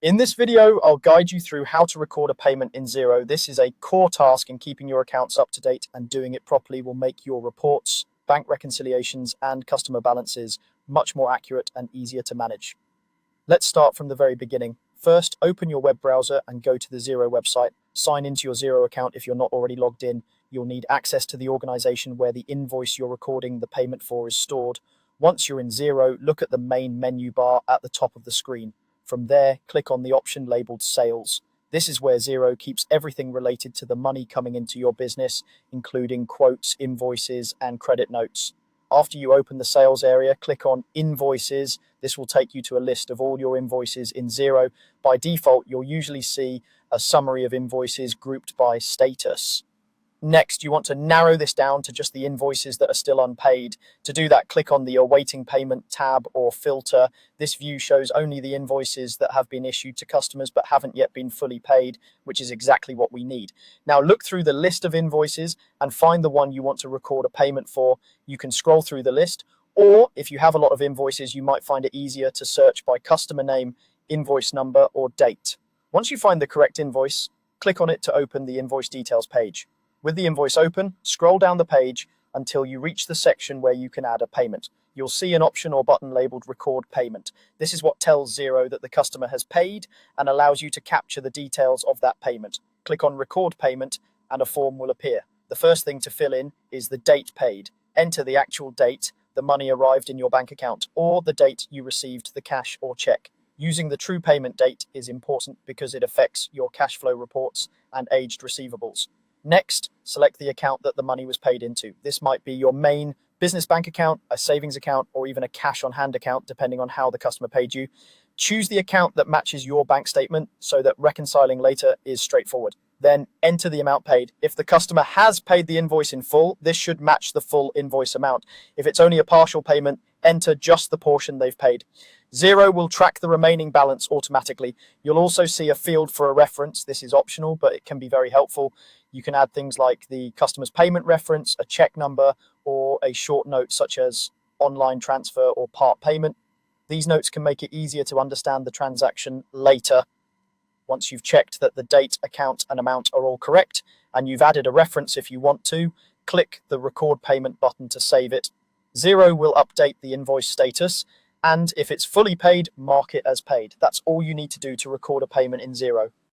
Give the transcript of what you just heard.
In this video, I'll guide you through how to record a payment in Xero. This is a core task in keeping your accounts up to date, and doing it properly will make your reports, bank reconciliations, and customer balances much more accurate and easier to manage. Let's start from the very beginning. First, open your web browser and go to the Xero website. Sign into your Xero account if you're not already logged in. You'll need access to the organization where the invoice you're recording the payment for is stored. Once you're in Xero, look at the main menu bar at the top of the screen. From there, click on the option labeled Sales. This is where Xero keeps everything related to the money coming into your business, including quotes, invoices, and credit notes. After you open the sales area, click on Invoices. This will take you to a list of all your invoices in Xero. By default, you'll usually see a summary of invoices grouped by status. Next, you want to narrow this down to just the invoices that are still unpaid. To do that, click on the Awaiting Payment tab or filter. This view shows only the invoices that have been issued to customers but haven't yet been fully paid, which is exactly what we need. Now look through the list of invoices and find the one you want to record a payment for. You can scroll through the list, or if you have a lot of invoices, you might find it easier to search by customer name, invoice number, or date. Once you find the correct invoice, click on it to open the invoice details page. With the invoice open, scroll down the page until you reach the section where you can add a payment. You'll see an option or button labeled Record Payment. This is what tells Xero that the customer has paid and allows you to capture the details of that payment. Click on Record Payment and a form will appear. The first thing to fill in is the date paid. Enter the actual date the money arrived in your bank account, or the date you received the cash or check. Using the true payment date is important because it affects your cash flow reports and aged receivables. Next, select the account that the money was paid into. This might be your main business bank account, a savings account, or even a cash on hand account, depending on how the customer paid you. Choose the account that matches your bank statement so that reconciling later is straightforward. Then enter the amount paid. If the customer has paid the invoice in full, this should match the full invoice amount. If it's only a partial payment, enter just the portion they've paid. Xero will track the remaining balance automatically. You'll also see a field for a reference. This is optional, but it can be very helpful. You can add things like the customer's payment reference, a check number, or a short note such as online transfer or part payment. These notes can make it easier to understand the transaction later. Once you've checked that the date, account, and amount are all correct, and you've added a reference if you want to, click the Record Payment button to save it. Xero will update the invoice status, and if it's fully paid, mark it as paid. That's all you need to do to record a payment in Xero.